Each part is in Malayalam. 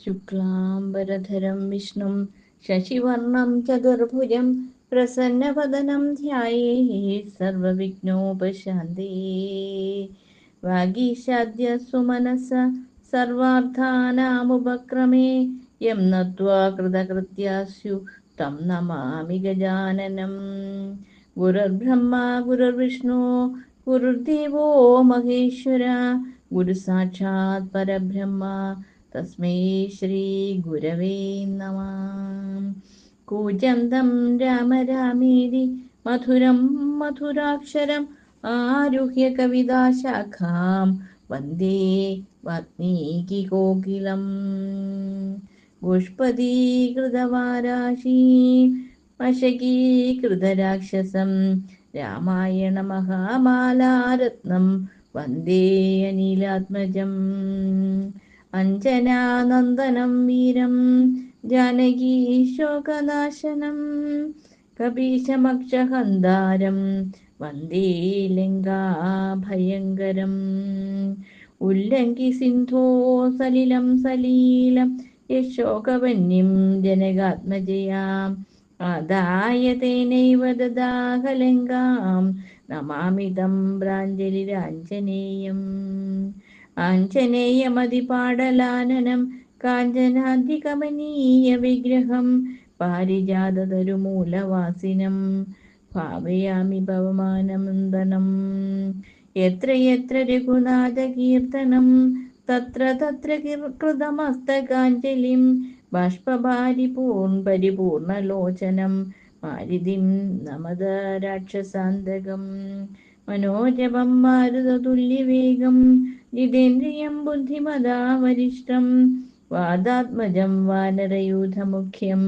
ശുക്ലാംബരധരം വിഷ്ണും ശശിവർണം ചതുർഭുജം പ്രസന്നവദനം ധ്യായേത് സർവവിഘ്നോപശാന്തയേ. വാഗീശാദ്യ സുമനസ സർവാർത്ഥാനാമുപക്രമേ യം നത്വാ കൃതകൃത്യാസ്യു തം നമാമി ഗജാനനം. ഗുരുർബ്രഹ്മ ഗുരുർവിഷ്ണു ഗുരുർദേവോ മഹേശ്വര ഗുരു സാക്ഷാത് പരബ്രഹ്മ തസ്മൈ ശ്രീ ഗുരവേ നമഃ. കൂജന്തം രാമ രാമേതി മധുരം മധുരാക്ഷരം ആരുഹ്യ കവിതാശാഖാം വന്ദേ വാത്മീകികോകിലം. പുഷ്പദീകൃതവാരാശീം വശകീകൃതരാക്ഷസം രാമായണ മഹാമാലാരത്നം വന്ദേ അനിലാത്മജം. അഞ്ജനാനന്ദനം വീരം ജാനകീ ശോകനാശനം കപീശമക്ഷഹന്താരം വന്ദേ ലങ്കാഭയങ്കരം. ഉല്ലംഘി സിന്ധോ സലിലം സലീലം യശോകവന്യം ജനകാത്മജയാം ആദായ തേനൈവ ദദാഹലങ്കാം നമാമിതം പ്രാഞ്ജലിരാഞ്ജനേയം. ആഞ്ജനേയമതിപാടലാനനം കാഞ്ചനാധികമനീയ വിഗ്രഹം പാരിജാതതരുമൂലവാസിനം ഭാവയാമി ഭവമാനമന്ദനം. യത്ര യത്ര രഘുനാഥകീർത്തനം തത്ര തത്ര കൃതമസ്തകാഞ്ജലിം ബാഷ്പഭാരി പരിപൂർണലോചനം മാരുതിം നമത രാക്ഷസാന്തകം. മനോജപം മാരുതതുല്യവേഗം ജിതേന്ദ്രിയം ബുദ്ധിമതാവരിഷ്ടം വാദാത്മജം വാനരയൂഥമുഖ്യം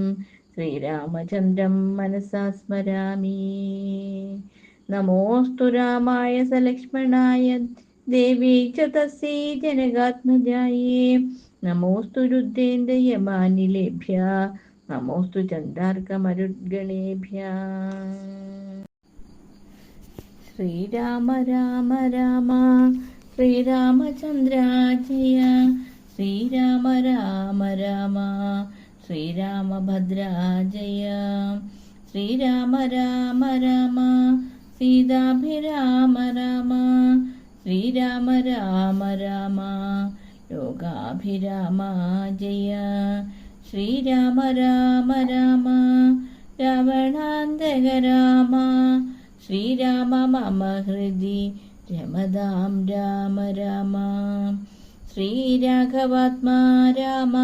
ശ്രീരാമചന്ദ്രം മനസാ സ്മരാമി. നമോസ്തു രാമായ സലക്ഷ്മണായ ദേവീ ച തസ്യൈ ജനകാത്മജായേ. നമോസ്തു രുദ്രേന്ദ്രയമാനിലേഭ്യ നമോസ്തു ചണ്ഡാർക്കമരുദ്ഗണേഭ്യ. ശ്രീരാമ രാമ രാമ ശ്രീരാമചന്ദ്ര ജയ. ശ്രീരാമ രാമ രാമ ശ്രീരാമഭദ്ര ജയ. ശ്രീരാമ രാമ രാമ സീതാഭിരാമ രാമ. ശ്രീരാമ രാമ രാമ ലോകാഭിരാമ ജയ. ശ്രീരാമ രാമ രാമ രാവണാന്തക രാമ. ശ്രീരാമ മമ ഹൃദി രമതാം രാമ രാമ. ശ്രീരാഘവാത്മാ രാമ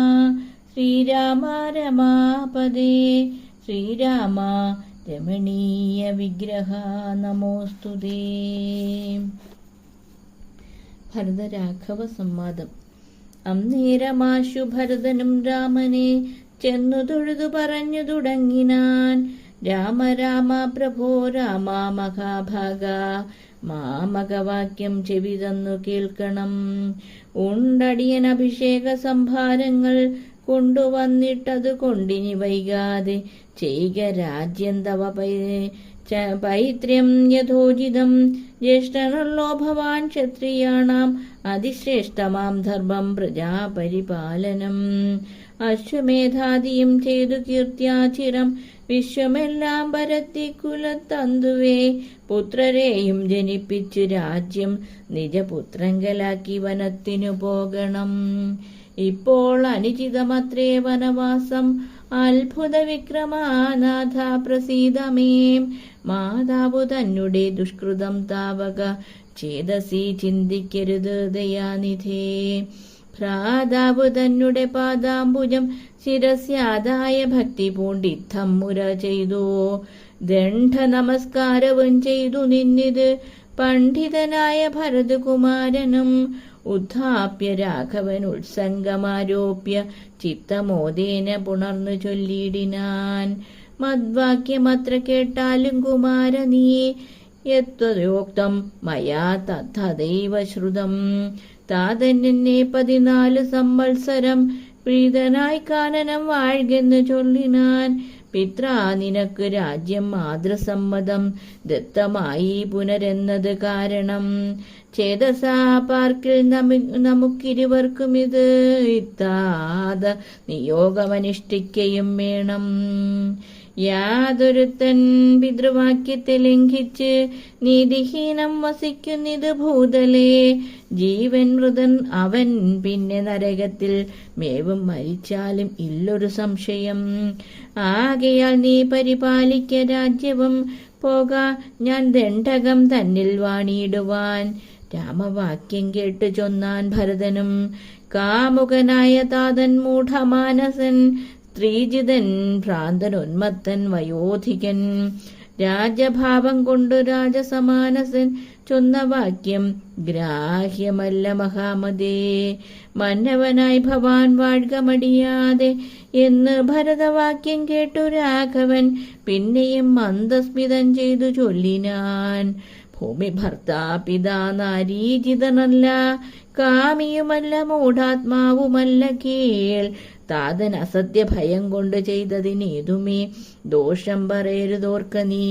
ശ്രീരാമ രമാപദേ. ശ്രീരാമ രമണീയ വിഗ്രഹ നമോസ്തുതേ. ഭരതരാഘവ സംവാദം. അന്നേരമാശു ഭരതനും രാമനെ ചെന്നു തൊഴുതു പറഞ്ഞു തുടങ്ങിനാൻ. രാമ രാമ പ്രഭോ രാമ മഹാഭാഗ മാമകവാക്യം ചെവി തന്നു കേൾക്കണം. ഉണ്ടടിയൻ അഭിഷേക സംഭാരങ്ങൾ കൊണ്ടുവന്നിട്ടത് കൊണ്ടിനി വൈകാതെ ചെയ്ക രാജ്യം തവ പൈത്ര്യം യഥോചിതം. ജ്യേഷ്ഠനല്ലോ ഭവാൻ ക്ഷത്രിയാണാം അതിശ്രേഷ്ഠമാം ധർമ്മം പ്രജാപരിപാലനം. അശ്വമേധാദിയും ചെയ്തു കീർത്തിയാചിരം വിശ്വമെല്ലാം പരത്തി കുലത്തന്തുവേ. പുത്രരെയും ജനിപ്പിച്ചു രാജ്യം നിജപുത്രങ്കലാക്കി വനത്തിനു പോകണം. ഇപ്പോൾ അനുചിതമത്രേ വനവാസം അത്ഭുത വിക്രമാനാഥ പ്രസീദമേ. മാതാവു തന്നെ ദുഷ്കൃതം താവക ചേതസി ചിന്തിക്കരുത് ദയാനിധേ. ഭ്രാതാവു തന്നെ പാദാംബുജം ശിരസ്യാദായ ഭക്തി പൂണ്ടിത്തം മുര ചെയ്തു. ദണ്ഡ നമസ്കാരവും ചെയ്തു നിന്നിത് പണ്ഡിതനായ ഭരതകുമാരനും. ഉദ്ധാപ്യ രാഘവൻ ഉത്സംഗമാരോപ്യ ചിത്തമോദേന പുണർന്നു ചൊല്ലിയിടിനാൻ. മദ്വാക്യമത്ര കേട്ടാലും കുമാര നീ യത്വയോക്തം മയാ തഥൈവ ശ്രുതം. താതന്നെ 14 സംവത്സരം പ്രീതനായി കാനനം വാഴ്കെന്ന് ചൊല്ലിനാൻ. പിത്രാ നിനക്ക് രാജ്യം മാതൃസമ്മതം ദത്തമായി പുനരെന്നത് കാരണം. ചേതസാ പാർക്കിൽ നമുക്കിരുവർക്കും ഇത് ഇത്താത നിയോഗമനുഷ്ഠിക്കയും വേണം. യാതൊരുത്തൻ പിതൃവാക്യത്തെ ലംഘിച്ച് നീതിഹീനം വസിക്കുന്നിത് ഭൂതലേ. ജീവൻ മൃതൻ അവൻ പിന്നെ നരകത്തിൽ മേവും, മരിച്ചാലും ഇല്ലൊരു സംശയം. ആകയാൽ നീ പരിപാലിക്ക രാജ്യവും, പോക ഞാൻ ദണ്ഡകം തന്നിൽ വാണിയിടുവാൻ. രാമവാക്യം കേട്ടു ചൊന്നാൻ ഭരതനും. കാമുകനായ താതൻ മൂഢമാനസൻ, സ്ത്രീജിതൻ ഭ്രാന്തൻ ഉന്മത്തൻ വയോധികൻ. രാജഭാവം കൊണ്ടു രാജസമാനസൻ ചൊന്ന വാക്യം ഗ്രാഹ്യമല്ല മഹാമതേ. മന്നവനായി ഭവാൻ വാഴ്ക മടിയാതെ എന്ന് ഭരതവാക്യം കേട്ടു രാഘവൻ പിന്നെയും മന്ദസ്മിതം ചെയ്തു ചൊല്ലിനാൻ. ഭൂമി ഭർത്താ പിതാ നാരീജിതനല്ല, കാമിയുമല്ല മൂഢാത്മാവുമല്ല കേൾ. താതൻ അസത്യ ഭയം കൊണ്ട് ചെയ്തതിനേതുമേ ദോഷം പറയരുതോർക്ക നീ.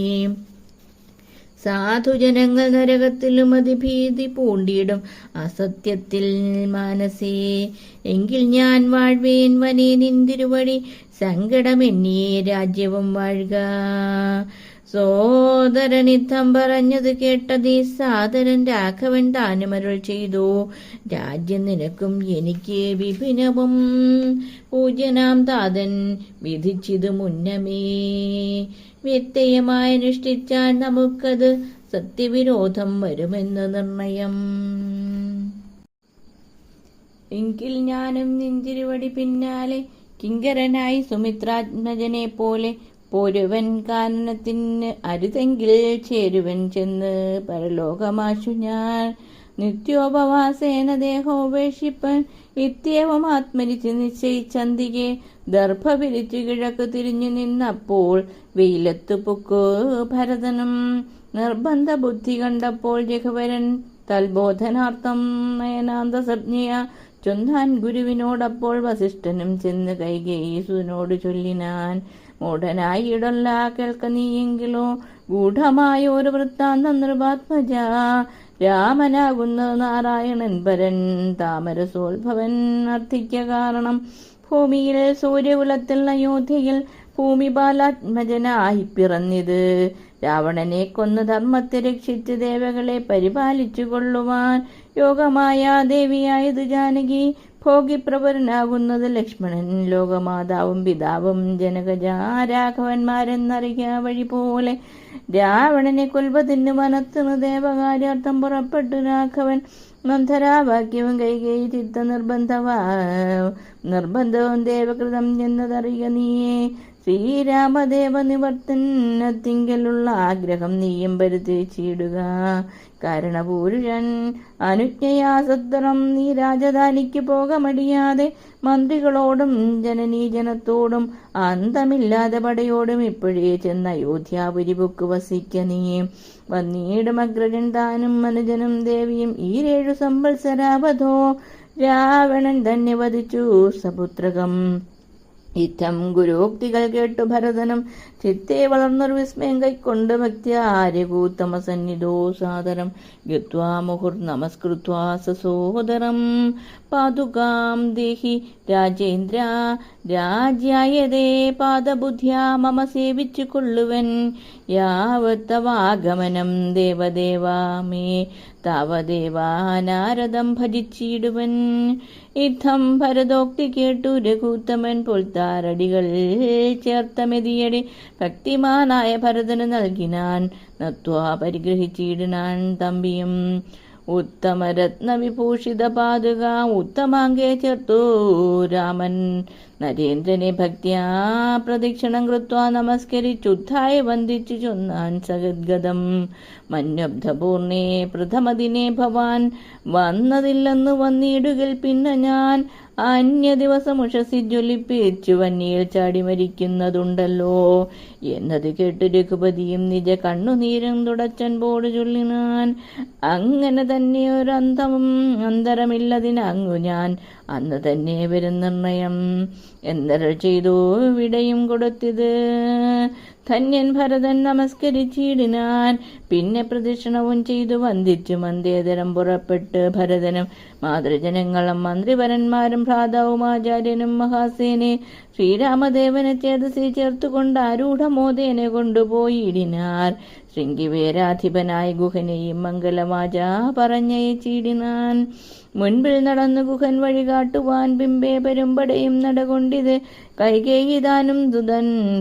സാധുജനങ്ങൾ നരകത്തിലും അതിഭീതി പൂണ്ടിടും അസത്യത്തിൽ മാനസേ. എങ്കിൽ ഞാൻ വാഴ്വേൻ വനേ നിന്തിരുവടി, സങ്കടമെന്നിയേ രാജ്യവും വാഴുക. സോദരനിത്തം പറഞ്ഞത് കേട്ടതീ സാദരൻ രാഘവൻ താനുമരുൾ ചെയ്തു. രാജ്യം നിനക്കും എനിക്ക് വിഭിന്നവും, പൂജ്യനാം താതൻ വിധിച്ചിതു മുന്നമേ. വ്യത്യയമായി അനുഷ്ഠിച്ചാൽ നമുക്കത് സത്യവിരോധം വരുമെന്ന് നിർണയം. എങ്കിൽ ഞാനും നിന്തിരുവടി പിന്നാലെ കിങ്കരനായി സുമിത്രാത്മജനെ പോലെ പോരുവൻ. കാനനത്തിന് അരുതെങ്കിൽ ചേരുവൻ ചെന്ന് പരലോകമാശു ഞാൻ. നിത്യോപവാസേന ദേഹോപേക്ഷിപ്പൻ ഇത്യവും ആത്മരിച്ച് നിശ്ചയിച്ചന്തികെ. ദർഭ വിരിച്ചു കിഴക്ക് തിരിഞ്ഞു നിന്നപ്പോൾ വെയിലത്തു പൊക്കു ഭരതനും. നിർബന്ധ ബുദ്ധി കണ്ടപ്പോൾ രഘുവരൻ തൽബോധനാർത്ഥം നയനാന്തസജ്ഞയ ചൊന്നാൻ ഗുരുവിനോടപ്പോൾ വസിഷ്ഠനും ചെന്ന് കൈകേയിസുവിനോട് ചൊല്ലിനാൻ. മൂഢനായിടല്ല കേൾക്ക നീയെങ്കിലോ ഗൂഢമായ ഒരു വൃത്താന്തം നൃപാത്മജ. രാമനാകുന്ന നാരായണൻ പരൻ താമരസോത്ഭവൻ അർത്ഥിക്ക കാരണം. ഭൂമിയിൽ സൂര്യകുലത്തിൽ അയോധ്യയിൽ ഭൂമിപാലാത്മജനായി പിറന്നിത്. രാവണനെ കൊന്ന് ധർമ്മത്തെ രക്ഷിച്ച് ദേവകളെ പരിപാലിച്ചു കൊള്ളുവാൻ യോഗമായ ദേവിയായത് ജാനകി. ഭോഗിപ്രവരനാകുന്നത് ലക്ഷ്മണൻ. ലോകമാതാവും പിതാവും ജനകജാ രാഘവന്മാരെന്നറിയ വഴി പോലെ. രാവണനെ കൊൽവതിന് വനത്തിന് ദേവകാര്യാർത്ഥം പുറപ്പെട്ടു രാഘവൻ. മന്ധരാവാക്യവും കൈകേയി ചിത്ത നിർബന്ധവും ദേവകൃതം എന്നതറിയ നീയേ. ശ്രീരാമദേവ നിവർത്തനത്തിങ്കലുള്ള ആഗ്രഹം നീയും പരിത്യജിച്ചിടുക. കാരണപൂരുഷൻ അനുജ്ഞയാ സത്വരം നീ രാജധാനിക്ക് പോകമടിയാതെ. മന്ത്രികളോടും ജനനീജനത്തോടും അന്തമില്ലാതെ പടയോടും ഇപ്പോഴേ ചെന്ന അയോധ്യാപുരിപുക്ക് വസിക്ക നീ. വന്നീടും അഗ്രജൻ താനും മനുജനും ദേവിയും ഈ 7 സംവത്സരാവധോ. രാവണൻ തന്നെ വധിച്ചു സപുത്രകം. ഇത്തം ഗുരോക്തികൾ കേട്ടു ഭരതനും ചിത്തേ വളർന്നൊരു വിസ്മയം കൈക്കൊണ്ട് ഭക്തിയാര്യകൂത്തമ സന്നിധോ സാദരം ഗത്വാ മുഹുർനമസ്കൃത്വാ സസോദരം. പാതുകാം ദേഹി രാജേന്ദ്ര രാജ്യായതേ പാദബുദ്ധ്യാ മമ സേവിച്ചു കൊള്ളുവൻ. യാവത്തവാഗമനം ദേവദേവാ മേ താവദേവാ നാരദം ഭജിച്ചിടുവൻ. ഇത്തം ഭരതോക്തി കേട്ടു രഘുത്തമൻ പൊൽത്താരടികൾ ചേർത്ത മെതിയടി ഭക്തിമാനായ ഭരതന് നൽകിനാൻ. നത്വാ പരിഗ്രഹിച്ചിടിനാൻ തമ്പിയും. ഉത്തമരത്നവിഭൂഷിത പാതുക ഉത്തമാംഗേ ചേർത്തു രാമൻ. നരേന്ദ്രനെ ഭക്തിയാ പ്രദക്ഷിണം കൃത്വാ നമസ്കരിച്ചുദ്ധായ വന്ദിച്ചു ചൊന്നാൻ സഗദ്ഗതം. മന്യബ്ധപൂർണേ പ്രഥമദിനെ ഭവാൻ വന്നതില്ലെന്ന് വന്നിടുകിൽ പിന്നെ ഞാൻ അന്യ ദിവസം ഉഷസി ജ്വലിപ്പിച്ചു വന്നിയിൽ ചാടി മരിക്കുന്നതുണ്ടല്ലോ എന്നത് കേട്ട് രഘുപതിയും നിജ കണ്ണുനീരും തുടച്ചൻപോട് ചൊല്ലിനാൻ. അങ്ങനെ തന്നെ ഒരു അന്തരമില്ലതിനങ്ങു ഞാൻ അന്ന് തന്നെ വരും നിർണയം എന്നര ചെയ്തു വിടയും കൊടുത്തിത്. ധന്യൻ ഭരതൻ നമസ്കരിച്ചിടിനാൻ. പിന്നെ പ്രദക്ഷിണവും ചെയ്തു വന്ദിച്ചു മന്ദേതരം പുറപ്പെട്ട് ഭരതനും മാതൃജനങ്ങളും മന്ത്രിവരന്മാരും ഭ്രാതാവും ആചാര്യനും മഹാസേനെ ശ്രീരാമദേവനെ ചേതസി ചേർത്തുകൊണ്ട് ആരൂഢമോദേനെ കൊണ്ടുപോയിടിനാർ. ശൃംഗിവേരാധിപനായ ഗുഹനെയും മംഗലവാച പറഞ്ഞയച്ചിടിനാൻ. മുൻപിൽ നടന്നു ഗുഹൻ വഴി കാട്ടുവാൻ പിമ്പേ പെരുമ്പടയും നടകൊണ്ടിത് കൈകേയിതാനും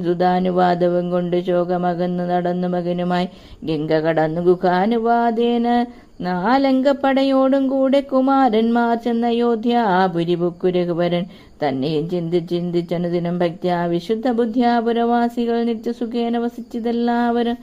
സുതാനുവാദവും കൊണ്ട് ശോകമകന്നു നടന്നു മകനുമായി ഗംഗ കടന്നു ഗുഹാനുവാദേന നാലംഗപ്പടയോടും കൂടെ കുമാരന്മാർ ചെന്ന അയോധ്യാപുരി ബുക്കു രഘുവരൻ തന്നെയും ചിന്തിച്ചനുദിനം ഭക്ത്യാ വിശുദ്ധ ബുദ്ധ്യാപുരവാസികൾ നിത്യസുഖേന വസിച്ചതെല്ലാവരും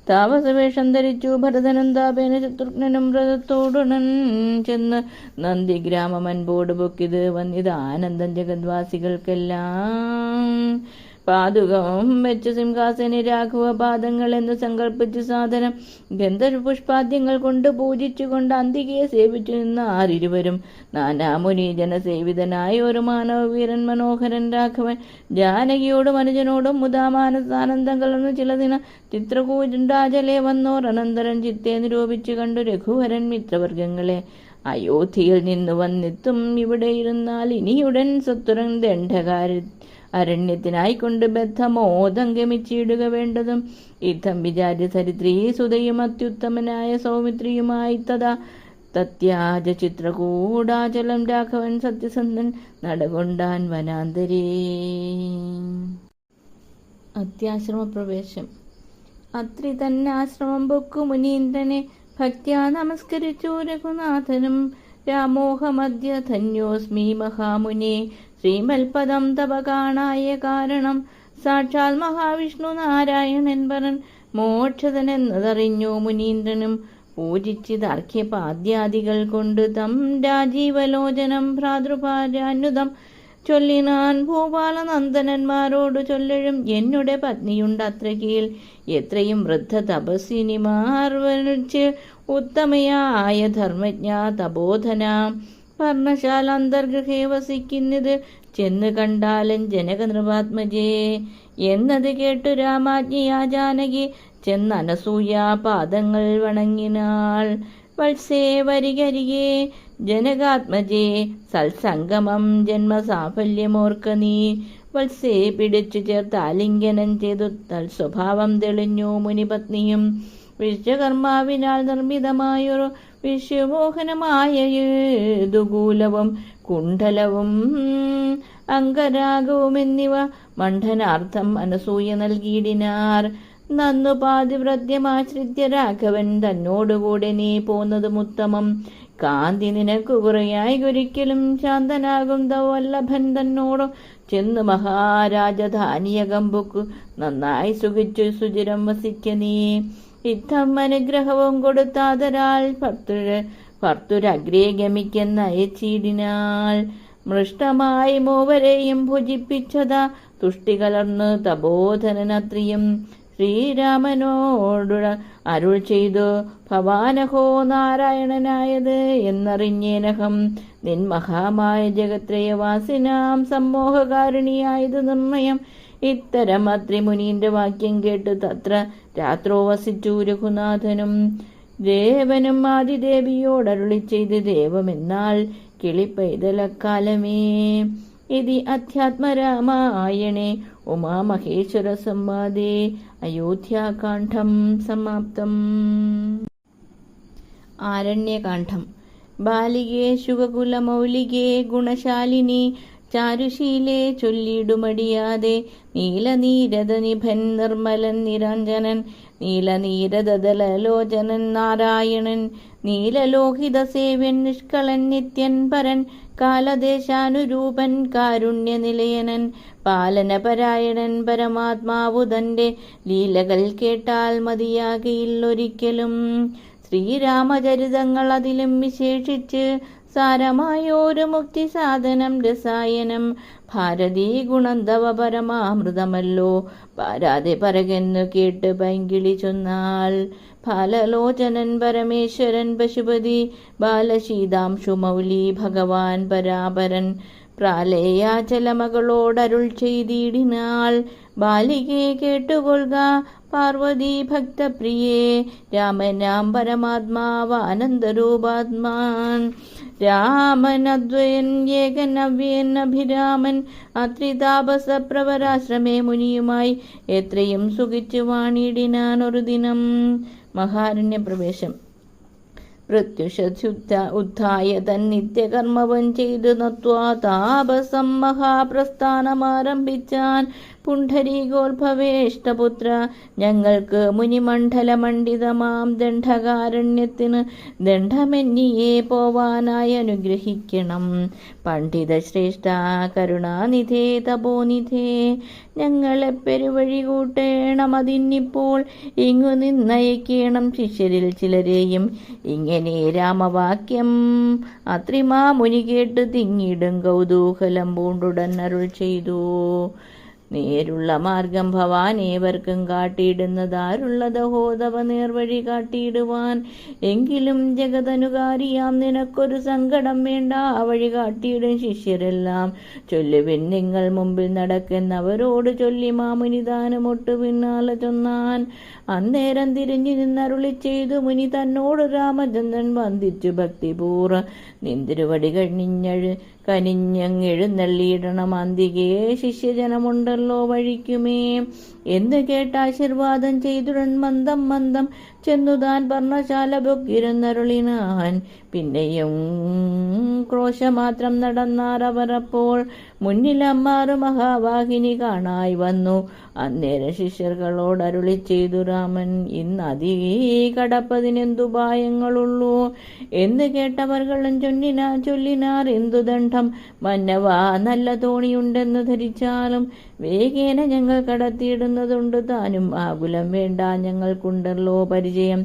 താപസവേഷം ധരിച്ചു. ഭരതനും താപേന ശത്രുഘ്നനും വ്രതത്തോടുടൻ ചെന്ന് നന്ദിഗ്രാമൻപോട് പൊക്കിത് വന്നിതാനന്ദം ജഗദ്വാസികൾക്കെല്ലാം. പാതുകം വെച്ച് സിംഹാസന രാഘവ പാദങ്ങൾ എന്ന് സങ്കല്പിച്ച് സാധനം ഗന്ധർവപുഷ്പാദ്യങ്ങൾ കൊണ്ട് പൂജിച്ചുകൊണ്ട് അന്തികയെ സേവിച്ചു നിന്ന ആരിരുവരും നാനാമുനി ജനസേവിതനായ ഒരു മാനവവീരൻ മനോഹരൻ രാഘവൻ ജാനകിയോടും അനുജനോടും മുദാമാനസാനന്ദം കലർന്നു ചിലതിന ചിത്രകൂജുണ്ടാചലെ വന്നോർ അനന്തരം ചിത്തെ നിരൂപിച്ചു കണ്ടു രഘുവരൻ മിത്രവർഗങ്ങളെ. അയോധ്യയിൽ നിന്ന് വന്നെത്തും ഇവിടെ ഇരുന്നാൽ ഇനിയുടൻ സത്വരൻ ദണ്ഡകാരി അരണ്യത്തിനായിക്കൊണ്ട് ബദ്ധമോദം ഗമിച്ചിടുക വേണ്ടതും. യുദ്ധം വിചാര്യ സരിത്രീ സുതയും അത്യുത്തമനായ സൗമിത്രിയുമായി തത്യാജ ചിത്രകൂടാചലം രാഘവൻ സത്യസന്ധൻ നടകൊണ്ടാൻ വനാന്തരേ. അത്യാശ്രമ പ്രവേശം. അത്രി തന്നെ ആശ്രമം പൊക്കു മുനീന്ദ്രനെ ഭക്ത്യാ നമസ്കരിച്ചു രഘുനാഥനും. രാമോഹമദ്യ ധന്യോസ്മി മഹാമുനെ ശ്രീമൽപദം തപ കാണായ കാരണം സാക്ഷാൽ മഹാവിഷ്ണു നാരായണൻ പരൻ മോക്ഷതനെന്നതറിഞ്ഞു മുനീന്ദ്രനും. പൂജിച്ചിതർഘ്യപാദ്യാദികൾ കൊണ്ട് തം രാജീവലോചനം ഭ്രാതൃഭാര്യാനുതം ചൊല്ലിനാൻ. ഭൂപാലനന്ദനന്മാരോട് ചൊല്ലഴും എന്നുടെ പത്നിയുണ്ട് അത്ര കീൽ എത്രയും വൃദ്ധ തപസ്വിനിമാർ വരിച്ച് ഉത്തമയായ ധർമ്മജ്ഞ തപോധന പർണശാല അന്തർഗൃഹേ വസിക്കുന്നത് ചെന്ന് കണ്ടാലും ജനകനൃപാത്മജേ എന്നത് കേട്ടു രാമാജ്ഞയാ ജാനകി ചെന്നനസൂയ പാദങ്ങൾ വണങ്ങിനാൾ. വത്സേ വരികരികെ ജനകാത്മജേ സത്സംഗമം ജന്മസാഫല്യമോർക്ക നീ. വത്സേ പിടിച്ചു ചേർത്ത് ആലിംഗനം ചെയ്തു തൽസ്വഭാവം തെളിഞ്ഞു മുനിപത്നിയും. വിശ്വകർമാവിനാൽ നിർമ്മിതമായൊരു വിശ്വമോഹനമായ ദുകൂലവും കുണ്ഡലവും അംഗരാഗവും എന്നിവ മണ്ഡനാർത്ഥം അനസൂയ നൽകിയിടിനാർ. നന്നു പാതിവ്രത്യമാശ്രിത്യ രാഘവൻ തന്നോടുകൂടെ നീ പോന്നതും ഉത്തമം. കാന്തി നിനക്കു കുറയായി ഒരിക്കലും ശാന്തനാകും വല്ലഭൻ തന്നോട് ചെന്ന് മഹാരാജധാനിയകം പൊക്കു നന്നായി സുഖിച്ചു സുചിരം വസിക്ക നീ. യുദ്ധം അനുഗ്രഹവും കൊടുത്താതരാൽ ഭർത്തുരഗ്രേ ഗമിക്കെന്ന അയച്ചിടിനാൾ. മൃഷ്ടമായി മൂവരെയും ഭുജിപ്പിച്ചതാ തുഷ്ടി കലർന്ന് തപോധനനത്രിയും. ശ്രീരാമനോട് അരുൾ ചെയ്തു ഭവാനഹോ നാരായണനായത് എന്നറിഞ്ഞേനഹം. നിൻ മഹാമായ ജഗത്രയവാസിനാം സമ്മോഹകാരിണിയായത് നിർണയം. ഇത്തരം അത്രി മുനീന്റെ വാക്യം കേട്ട് തത്ര രാത്രോ വസിച്ചു രഘുനാഥനും. ദേവനും ആദിദേവിയോടരുളി ചെയ്ത് ദേവമെന്നാൽ കിളിപ്പൈതലക്കാലമേ. ഇതി അധ്യാത്മരാമായണേ ഉമാമഹേശ്വര സംവാദേ അയോധ്യാകാന്ഡം സമാപ്തം. ആരണ്യകാന്ഡം. ബാലികേ ശുകകുലമൗലികേ ഗുണശാലിനി ചാരുശീലേ ചൊല്ലിടുമടിയാതെ നീലനീരദ നിഭൻ നിർമ്മലൻ നിരഞ്ജനൻ നീലനീരദലലോചനൻ നാരായണൻ നീലലോഹിത സേവ്യൻ നിഷ്കളൻ നിത്യൻ പരൻ കാലദേശാനുരൂപൻ കാരുണ്യനിലയനൻ പാലനപരായണൻ പരമാത്മാവു തന്റെ ലീലകൾ കേട്ടാൽ മതിയാകയില്ലൊരിക്കലും. ശ്രീരാമചരിതങ്ങൾ അതിലും വിശേഷിച്ച് സാരമായോരു മുക്തി സാധനം രസായനം ഭാരതീ ഗുണം തവ പരമാമൃതമല്ലോ പാരാതെ പറകെന്നു കേട്ട് പൈങ്കിളി ചൊന്നാൾ. ഫാലലോചനൻ പരമേശ്വരൻ പശുപതി ബാലശീതാംശു മൗലി ഭഗവാൻ പരാപരൻ പ്രാലേയാചലമകളോടരുൾ ചെയ്തിടിനാൾ. ബാലികയെ കേട്ടുകൊള്ളുക പാർവതി ഭക്തപ്രിയേ, രാമനാം പരമാത്മാവാനന്ദരൂപാത്മാൻ. രാമൻ അദ്വയൻ ഏകൻ അവ്യൻ അഭിരാമൻ അത്രിതാപസ പ്രവരാശ്രമേ മുനിയുമായി എത്രയും സുഖിച്ചു വാണിടിനാൻ ഒരു ദിനം. മഹാരണ്യ പ്രവേശം. പ്രത്യുഷുദ്ധ ഉദ്ധായ തന്നിത്യകർമ്മവൻ ചെയ്തു നത്വാ താപസം മഹാപ്രസ്ഥാനമാരംഭിച്ചാൻ. പുണ്ഡരീകോത്ഭവേഷ്ടപുത്ര, ഞങ്ങൾക്ക് മുനിമണ്ഡലമണ്ഡിതമാം ദണ്ഡകാരണ്യത്തിന് ദണ്ഡമെന്നിയെ പോവാനായി അനുഗ്രഹിക്കണം. പണ്ഡിത ശ്രേഷ്ഠ കരുണാനിധേ തപോനിധേ, ഞങ്ങളെ പെരുവഴി കൂട്ടേണം. അതിന്നിപ്പോൾ ഇങ്ങു നിന്നയക്കേണം ശിഷ്യരിൽ ചിലരെയും. ഇങ്ങനെ രാമവാക്യം അത്രിമാ മുനി കേട്ട് തിങ്ങിടും കൗതൂഹലം പൂണ്ടുടൻ അരുൾ ചെയ്തു. നേരുള്ള മാർഗം ഭവാൻ ഏവർക്കും കാട്ടിയിടുന്നതാരുള്ളതഹോ തവ നേർവഴി കാട്ടിയിടുവാൻ. എങ്കിലും ജഗതനുകാരിയാം നിനക്കൊരു സങ്കടം വേണ്ട, ആ വഴി കാട്ടിയിടും ശിഷ്യരെല്ലാം. ചൊല്ലുവിൻ നിങ്ങൾ മുമ്പിൽ നടക്കുന്നവരോട് ചൊല്ലി മാമുനിദാനം ഒട്ടു പിന്നാലെ ചൊന്നാൻ. അന്നേരം തിരിഞ്ഞു നിന്നരുളി ചെയ്തു മുനി തന്നോട് രാമചന്ദ്രൻ വന്ദിച്ചു ഭക്തിപൂർവ. നിന്തിരുവടി കനിഞ്ഞെഴുന്നള്ളിയിടണം, അന്തികേ ശിഷ്യജനമുണ്ടല്ലോ വഴിക്കുമേ എന്ന് കേട്ട് ആശീർവാദം ചെയ്തുടൻ മന്ദം മന്ദം ചെന്നുതാൻ പർണശാല പൊക്കിരുന്നരുളിനാൻ. പിന്നെയും ക്രോശമാത്രം നടന്നാറവരപ്പോൾ മുന്നിലമ്മാറു മഹാവാഹിനി കാണായി വന്നു. അന്നേരം ശിഷ്യர்களോട് അരുളി ചെയ്തു രാമൻ, ഇന്ന് അതീ കടപ്പതിനെന്തുപായങ്ങളുള്ളൂ എന്ന് കേട്ടവർകളും ചൊല്ലിനാർ. എന്തു ദണ്ഡം മന്നവാ, നല്ല തോണിയുണ്ടെന്ന് ധരിച്ചാലും വേഗേന ഞങ്ങൾ കടത്തിയിടുന്നതുണ്ട് താനും. ആകുലം വേണ്ട, ഞങ്ങൾക്കുണ്ടല്ലോ പരിചയം.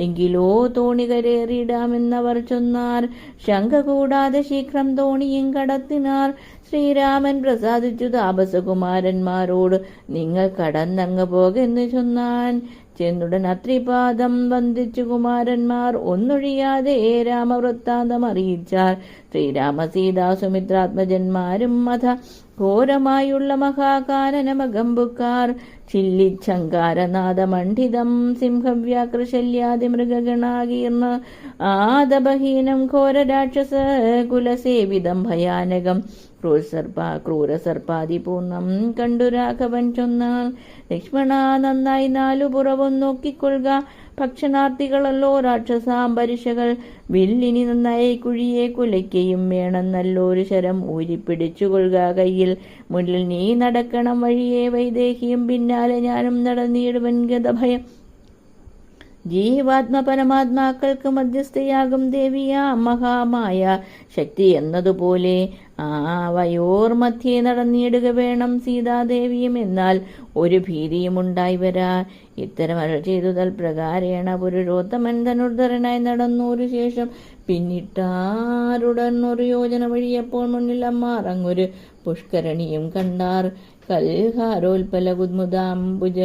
എങ്കിലോ തോണി കരേറിയിടാമെന്നവർ ചൊന്നാർ. ശങ്ക കൂടാതെ ശീഘ്രം തോണിയും കടത്തിനാർ. ശ്രീരാമൻ പ്രസാദിച്ചു താപസകുമാരന്മാരോട്, നിങ്ങൾ കടന്നങ്ങ് പോകെന്ന് ചൊന്നാൻ. ചെന്നുടൻ അത്രിപാദം വന്ദിച്ചു കുമാരന്മാർ ഒന്നൊഴിയാതെ രാമവൃത്താന്തം അറിയിച്ചാർ. ശ്രീരാമ സീതാ സുമിത്രാത്മജന്മാരും അധ ഘോരമായുള്ള മഹാകാനനമകമ്പുക്കാർ. ചില്ലിച്ഛങ്കാരനാദമണ്ഡിതം സിംഹവ്യാകൃശല്യാദി മൃഗഗണാകീർണ ആദബഹീനം ഘോരരാക്ഷസ കുലസേവിതം ഭയാനകം ക്രൂരസർപ്പാദിപൂർണം കണ്ടു രാഘവൻ ചൊന്നാൽ. ലക്ഷ്മണ, നന്നായി നാലു പുറവും നോക്കിക്കൊള്ളുക. ഭക്ഷണാർത്ഥികളല്ലോ രാക്ഷസാംബരിഷകൾ. വില്ലിനി നന്നായി കുഴിയെ കുലയ്ക്കയും വേണം. നല്ലൊരു ശരം ഊരിപ്പിടിച്ചുകൊള്ളുക കയ്യിൽ. മുന്നിൽ നീ നടക്കണം വഴിയെ വൈദേഹിയും, പിന്നാലെ ഞാനും നടന്നിടുവൻ ഗതഭയം. ജീവാത്മ പരമാത്മാക്കൾക്ക് മധ്യസ്ഥയാകും ദേവിയാ മഹാമായ ശക്തി എന്നതുപോലെ ആ വയോർ മധ്യേ നടന്നിടുക വേണം സീതാദേവിയും. എന്നാൽ ഒരു ഭീതിയും ഉണ്ടായി വരാ. ഇത്തരം അരുൾ ചെയ്തു തൽപ്രകാരേണ പുരുഷോത്തമൻ ധനുർധരനായി നടന്നൊരു ശേഷം പിന്നിട്ടാരുടൻ ഒരു യോജന വഴിയപ്പോൾ മുന്നിൽ അമ്മാറങ്ങൊരു പുഷ്കരണിയും കണ്ടാർ. കൽഹാരോൽപല കുദ്മുദാംബുജ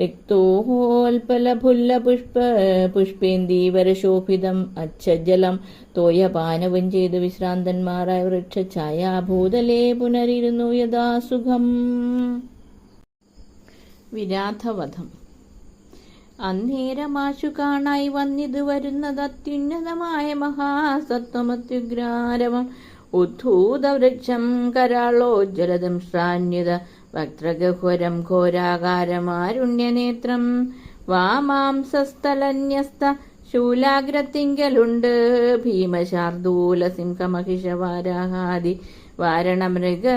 രക്തോൽപലഭുല്ല പുഷ്പേന്ദീവരശോഭിതം അച്ഛജലം തോയപാനവും ചെയ്തു വിശ്രാന്തന്മാരായ വൃക്ഷഛായാഭൂതലേ പുനരിരുന്നു യഥാസുഖം. വിരാധവധം. അന്നേരമാശു കാണായി വന്നിത് വരുന്നത് അത്യുന്നതമായ മഹാസത്വമത്യുഗ്രാരവം. ഉദ്ധൂതവൃക്ഷം കരാളോജ്വലതം ശ്രാന്യത വക്ത്രഗഹ്വരം ഘോരാകാരമാരുണ്യനേത്രം. വാമാംസസ്ഥലന്യസ്ത ശൂലാഗ്രത്തിങ്കലുണ്ട് ഭീമശാർദൂല സിംഹമഹിഷവാരാഹാദി വാരണമൃഗ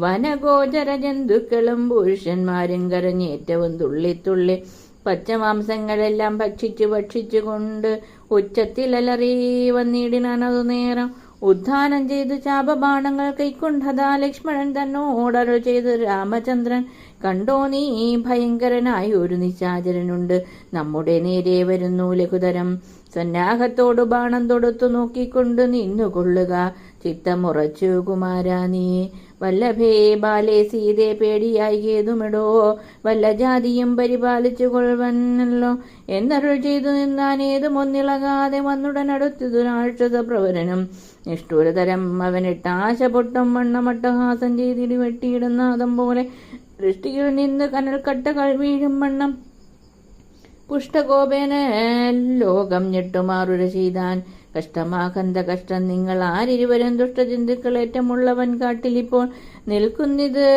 വനഗോചര ജന്തുക്കളും പുരുഷന്മാരും കരഞ്ഞേറ്റവും തുള്ളിത്തുള്ളി പച്ചമാംസങ്ങളെല്ലാം ഭക്ഷിച്ചുകൊണ്ട് ഉച്ചത്തിലലറി വന്നിടിനാൻ. അതു നേരം ഉദ്ധാനം ചെയ്ത് ചാപബാണങ്ങൾ കൈക്കൊണ്ടതാ ലക്ഷ്മണൻ തന്നോടരുൾ ചെയ്ത് രാമചന്ദ്രൻ, കണ്ടോ നീ ഭയങ്കരനായ ഒരു നിശാചരനുണ്ട് നമ്മുടെ നേരെ വരുന്നു ലഘുതരം. സന്നാഹത്തോടു ബാണം തൊടുത്തു നോക്കിക്കൊണ്ട് നിന്നുകൊള്ളുക. ചിത്തമുറച്ചു കുമാരാ നീ. വല്ലഭേ ബാലേ സീതേ പേടിയായി ഏതുമിടോ. വല്ല ജാതിയും പരിപാലിച്ചു കൊള്ളുവനല്ലോ എന്നരുൾ ചെയ്തു നിന്നാൻ. ഏതുമൊന്നിളകാതെ വന്നുടനടുത്തതു രാക്ഷസപ്രവരനും നിഷ്ഠൂരതരം അവനിട്ടാശ പൊട്ടും വണ്ണമട്ടഹാസം ചെയ്തിടി വെട്ടിയിടുന്ന നാദം പോലെ ദൃഷ്ടിയിൽ നിന്ന് കനൽക്കട്ടകൾ വീഴും വണ്ണം പുഷ്ടകോപേന ലോകം ഞെട്ടുമാറുര ചെയ്താൻ. കഷ്ടമാകന്ത കഷ്ടം നിങ്ങൾ ആരിരുവരും ദുഷ്ടചിന്തുക്കൾ ഏറ്റമുള്ളവൻ കാട്ടിലിപ്പോൾ നിൽക്കുന്നിത്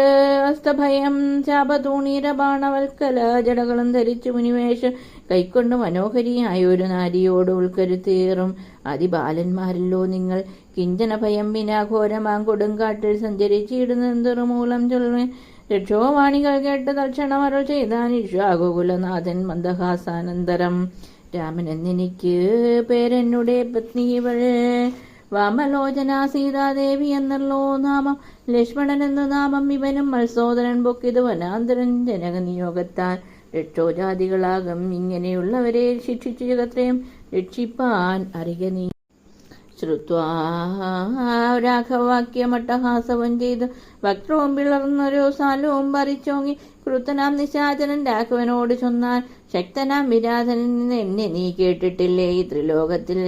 അസ്തഭയം ശാപതൂണീര ബാണവൽക്കല ജടകളും ധരിച്ചു മുനിവേഷം കൈക്കൊണ്ട് മനോഹരിയായ ഒരു നാരിയോട് ഉൾക്കരുത്തേറും അതിബാലന്മാരല്ലോ നിങ്ങൾ. കിഞ്ചന ഭയം വിനാഘോരമാം കൊടുങ്കാട്ടിൽ സഞ്ചരിച്ചിടുന്നെന്തൊറുമൂലം ചൊല്ലുവേ. രക്ഷോവാണികൾ കേട്ട് തൽക്ഷണം അരുൾ ചെയ്താൻ ഇഷാകുകുലനാഥൻ മന്ദഹാസാനന്തരം. രാമൻ എന്നെനിക്ക് പേരെന്നുടെ പത്നി ഇവൾ. വാമലോചന സീതാദേവി എന്നല്ലോ നാമം. ലക്ഷ്മണൻ എന്നു നാമം. ഇവനും മത്സോദരൻ പൊക്കിത് വനാന്തരൻ ജനക നിയോഗത്താൽ. രക്ഷോജാതികളാകും ഇങ്ങനെയുള്ളവരെ ശിക്ഷിച്ചു ജഗത്രയം രക്ഷിപ്പാൻ അറിയ നീ. ശ്രുത്വാ രാഘവാക്യമട്ടഹാസവും ചെയ്ത് വക്രവും പിളർന്നൊരു സാലവും പറിച്ചോങ്ങി ക്രുത്തനാം നിശാചരൻ രാഘവനോട് ചൊന്നാൽ. ശക്തനാം വിരാധനൻ എന്നെ നീ കേട്ടിട്ടില്ലേ? ഈ ത്രിലോകത്തിൽ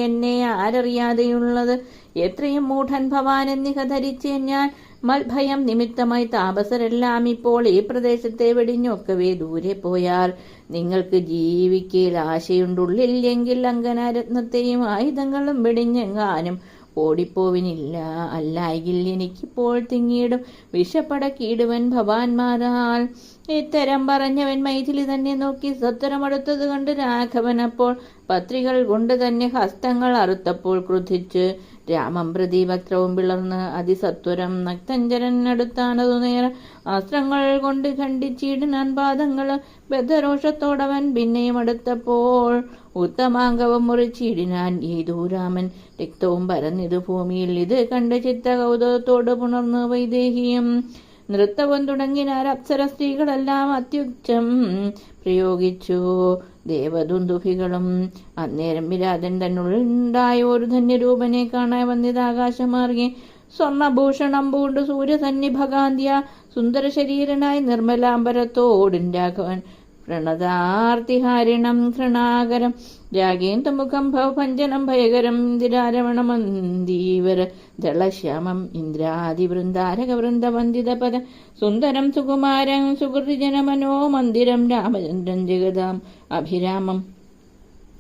എന്നെ ആരറിയാതെയുള്ളത്? എത്രയും മൂഢൻ ഭവാൻ എന്നിഹ ധരിച്ചേ ഞാൻ. മൽഭയം നിമിത്തമായി താപസരെല്ലാം ഇപ്പോൾ ഈ പ്രദേശത്തെ വെടിഞ്ഞൊക്കവേ ദൂരെ പോയാൽ. നിങ്ങൾക്ക് ജീവിക്കൽ ആശയുണ്ടുള്ളിൽ എങ്കിൽ അങ്കനാരത്നത്തെയും ആയുധങ്ങളും വെടിഞ്ഞെങ്ങാനും ഓടിപ്പോവിനില്ല. അല്ലായെങ്കിൽ എനിക്കിപ്പോൾ തിങ്ങിയിടും വിഷപ്പടക്കിയിടുവൻ ഭവാൻമാരാൽ. ഇത്തരം പറഞ്ഞവൻ മൈഥിലി തന്നെ നോക്കി സത്വരമടുത്തത് കണ്ട് രാഘവൻ അപ്പോൾ പത്രികൾ കൊണ്ട് തന്നെ ഹസ്തങ്ങൾ അറുത്തപ്പോൾ ക്രുദ്ധിച്ച് രാമം പ്രതി വക്രവും പിളർന്ന് അതിസത്വരം നക്തഞ്ചരൻ അടുത്താനതു നേരെ അസ്ത്രങ്ങൾ കൊണ്ട് ഖണ്ഡിച്ചിടിനാൻ പാദങ്ങൾ. ബദ്ധരോഷത്തോടവൻ പിന്നെയും അടുത്തപ്പോൾ ഉത്തമാംഗവും മുറിച്ചിടിനാൻ. ഏതോ രാമൻ രക്തവും പരന്നിതു ഭൂമിയിൽ. ഇത് കണ്ട് ചിത്ത കൗതുകത്തോട് പുണർന്ന് വൈദേഹിയും നൃത്തവും തുടങ്ങിനാർ. അപ്സര സ്ത്രീകളെല്ലാം അത്യുച്ചം പ്രയോഗിച്ചു ദേവദുന്ദുഭികളും. അന്നേരം വിരാതൻ തന്നുണ്ടായ ഒരു ധന്യരൂപനെ കാണാൻ വന്നിതാകാശമാർഗെ സ്വർണഭൂഷണം പൂണ്ട് സൂര്യസന്നിഭകാന്ത്യ സുന്ദര ശരീരനായി നിർമ്മലാംബരത്തോടും രാഘവൻ പ്രണതാർത്തിഹാരിണം ഘൃണാകരം രാഗേന്ദ്രമുഖം ഭവഭഞ്ജനം ഭയകരം ഇന്ദിരാരമണമന്ദീവര ദളശ്യാമം ഇന്ദ്രാദിവൃന്ദാരക വൃന്ദവന്ദിതപദ സുന്ദരം സുകുമാരം സുഹൃതിജനമനോ മന്ദിരം രാമചന്ദ്രൻ ജഗതാം അഭിരാമം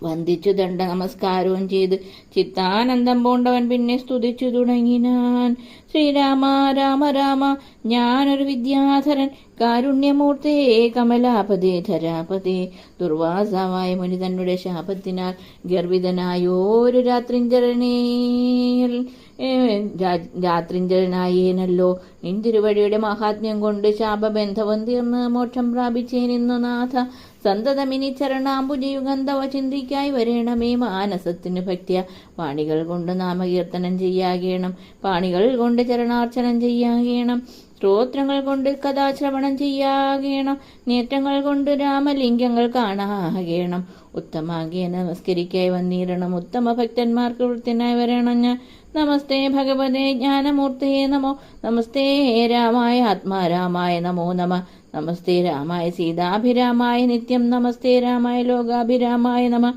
വന്ദിച്ചു ദണ്ഡ നമസ്കാരവും ചെയ്ത് ചിത്താനന്ദം പൂണ്ടവൻ പിന്നെ സ്തുതിച്ചു തുടങ്ങിനാൻ. ശ്രീരാമ രാമ രാമ ഞാനൊരു വിദ്യാധരൻ കാരുണ്യമൂർത്തേ കമലാപതേ ധരാപതേ. ദുർവാസാവായ മുനി തന്നുടെ ശാപത്തിനാൽ ഗർഭിതനായോരു രാത്രിഞ്ചരനായേനല്ലോ. നിന്തിരുവഴിയുടെ മഹാത്മ്യം കൊണ്ട് ശാപബന്ധവും തീർന്ന് മോക്ഷം പ്രാപിച്ചേനിന്നു നാഥ. സന്തതമിനി ചരണാംബുജയുഗന്ധവ ചിന്തിക്കായി വരേണമേ മാനസത്തിന് ഭക്തിയ. പാണികൾ കൊണ്ട് നാമകീർത്തനം ചെയ്യാകേണം. പാണികൾ കൊണ്ട് ചരണാർച്ചനം ചെയ്യാകേണം. സ്തോത്രങ്ങൾ കൊണ്ട് കഥാശ്രവണം ചെയ്യാകേണം. നേത്രങ്ങൾ കൊണ്ട് രാമലിംഗങ്ങൾ കാണാകേണം. ഉത്തമാകെ നമസ്കരിക്കായി വന്നിരണം. ഉത്തമ ഭക്തന്മാർക്ക് വൃത്തിനായി വരണം ഞാൻ. നമസ്തേ ഭഗവതേ ജ്ഞാനമൂർത്തേ നമോ. നമസ്തേ രാമായ ആത്മാരാമായ നമോ നമ. നമസ്തേ രാമായ സീതാഭിരാമായ നിത്യം. നമസ്തേ രാമായ ലോകാഭിരാമായ നമ.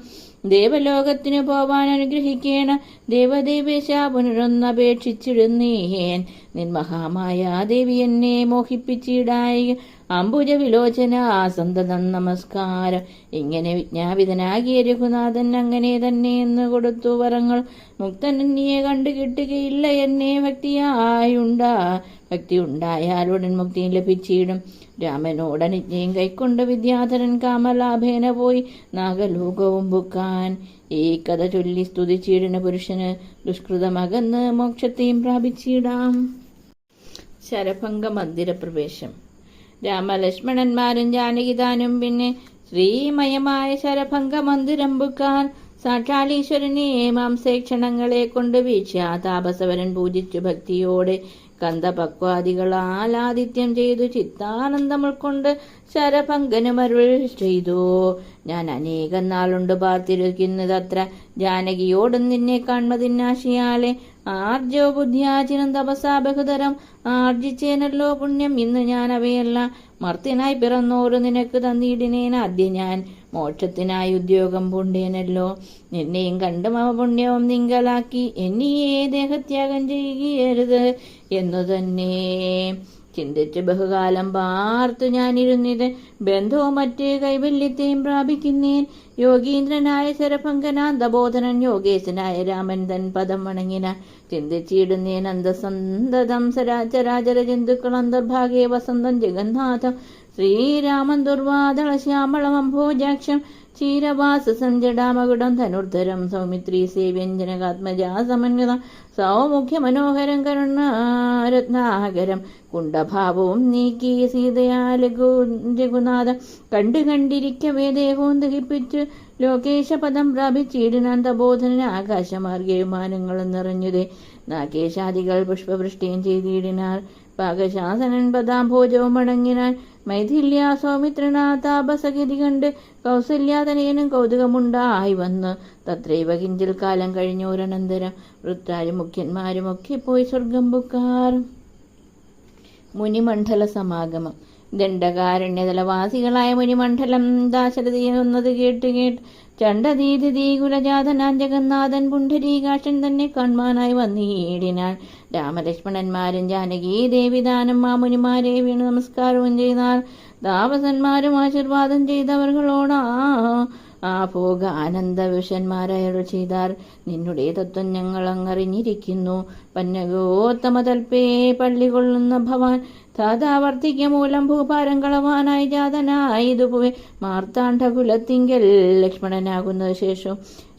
ദേവലോകത്തിനു പോവാൻ അനുഗ്രഹിക്കേണ ദേവദേവേശ പുനരൊന്നപേക്ഷിച്ചിടുന്നേൻ. നിൻമഹാമായ ദേവി എന്നെ മോഹിപ്പിച്ചിടായി അംബുജ വിലോചന സന്തതം നമസ്കാരം. ഇങ്ങനെ വിജ്ഞാപിതനാകിയ രഘുനാഥൻ അങ്ങനെ തന്നെ എന്ന് കൊടുത്തു വരങ്ങൾ. മുക്തൻ എന്നെ കണ്ടു കിട്ടുകയില്ല എന്നെ ഭക്തി ഉണ്ടായാൽ ഉടൻ മുക്തിയും ലഭിച്ചിടും. രാമനോടനുജ്ഞയും കൈക്കൊണ്ട് വിദ്യാധരൻ കാമലാഭേന പോയി നാഗലോകവും ബുക്കാൻ. ഈ കഥ ചൊല്ലി സ്തുതിച്ചിടുന്ന പുരുഷന് ദുഷ്കൃതമകന്ന് മോക്ഷത്തെയും പ്രാപിച്ചിടാം. ശരഭംഗ മന്ദിരപ്രവേശം. രാമലക്ഷ്മണന്മാരും ജാനകിതാനും പിന്നെ ശ്രീമയമായ ശരഭംഗ മന്ദിരം ബുക്കാൻ. സാക്ഷാലീശ്വരനെ മാംസേക്ഷണങ്ങളെ കൊണ്ട് വീക്ഷ്യ താപസവരൻ പൂജിച്ചു ഭക്തിയോടെ കന്ദപക്വാദികളാൽ ആദിത്യം ചെയ്തു ചിത്താനന്ദം ഉൾക്കൊണ്ട് ശരഭങ്കനുമരുൾ ചെയ്തു. ഞാൻ അനേകം നാളുണ്ട് പാർത്തിരിക്കുന്നതത്ര ജാനകിയോടും നിന്നെ കാൺമതിന്നാശിയാലെ ആർജോ ബുദ്ധ്യാചിനം തപസാ ബഹുതരം ആർജിച്ചേനല്ലോ പുണ്യം. ഇന്ന് ഞാൻ അവയെല്ലാം മർത്യനായി പിറന്നോരു നിനക്ക് തന്നിടിനേൻ. ആദ്യം ഞാൻ മോക്ഷത്തിനായി ഉദ്യോഗം പൂണ്ടേനല്ലോ. നിന്നെയും കണ്ടും അവ പുണ്യവും നിങ്കലാക്കി എന്നിയെ ദേഹത്യാഗം ചെയ്യുകയരുത് എന്നു തന്നെ ചിന്തിച്ച് ബഹുകാലം പാർത്തു ഞാനിരുന്നിത്. ബന്ധവും മറ്റ് കൈവല്യത്തെയും പ്രാപിക്കുന്നേൻ. യോഗീന്ദ്രനായ ശരഭങ്കനാന്തബോധനൻ യോഗേശനായ രാമൻ തൻ പദം വണങ്ങിന ചിന്തിച്ചിടുന്നേൻ. അന്തസന്തതം ചരാചര ജന്തുക്കൾ അന്തർഭാഗേ വസന്തം ജഗന്നാഥം ശ്രീരാമൻ ദുർവാദള ശ്യാമളമംഭോജാക്ഷം ക്ഷീരവാസസം ജടാമകുടം ധനുർധരം സൗമിത്രീ സേവ്യഞ്ജനകാത്മജാ സമന്വിതം സൗമുഖ്യ മനോഹരം കരുണാരത്നാകരം കുണ്ഡഭാവവും നീക്കി സീതയാ രഘുനാഥം കണ്ടിരിക്കവേ ദേഹവും ദഹിപ്പിച്ചു ലോകേശപദം പ്രാപിച്ചിടിനാൻ തബോധന ആകാശമാർഗേ വിമാനങ്ങളും നിറഞ്ഞുതേ. നാഗേശാദികൾ പുഷ്പവൃഷ്ടിയും ചെയ്തിടിനാർ. പാകശാസനൻ പദാംഭോജവും മടങ്ങിനാൻ. മൈഥില്യ സൗമിത്രനാ താപസഗതി കണ്ട് കൗസല്യാതനയനും കൗതുകമുണ്ടായി വന്ന് തത്രൈവ കിഞ്ചിൽ കാലം കഴിഞ്ഞോരനന്തരം വൃത്താരും മുഖ്യന്മാരുമൊക്കെ പോയി സ്വർഗം പുക്കാർ. മുനിമണ്ഡല സമാഗമം. ദണ്ഡകാരണ്യതലവാസികളായ മുനിമണ്ഡലം ദാശരഥിയെന്നത് കേട്ട് ചണ്ഡദീതി കുലജാതനാൻ ജഗന്നാഥൻ പുണ്ഡരീകാക്ഷൻ തന്നെ കാൺമാനായി വന്നീടിനാൻ. രാമലക്ഷ്മണന്മാരും ജാനകി ദേവിദാനം ആ മുനിമാരെ വീണ് നമസ്കാരവും ചെയ്താൽ. താപസന്മാരും ആശീർവാദം ചെയ്തവർകളോടാ ഭോഗ ആനന്ദ വിഷന്മാരയൾ ചെയ്താർ. നിന്നുടെ തത്വം ഞങ്ങൾ അങ്ങറിഞ്ഞിരിക്കുന്നു. പന്നഗോത്തമ തൽപ്പേ പള്ളി കൊള്ളുന്ന ഭവാൻ താതാവർത്തിക്ക മൂലം ഭൂപാരം കളവാനായി ജാതനായി ഇതുപോയി മാർത്താണ്ഡകുലത്തിങ്കൽ ലക്ഷ്മണനാകുന്ന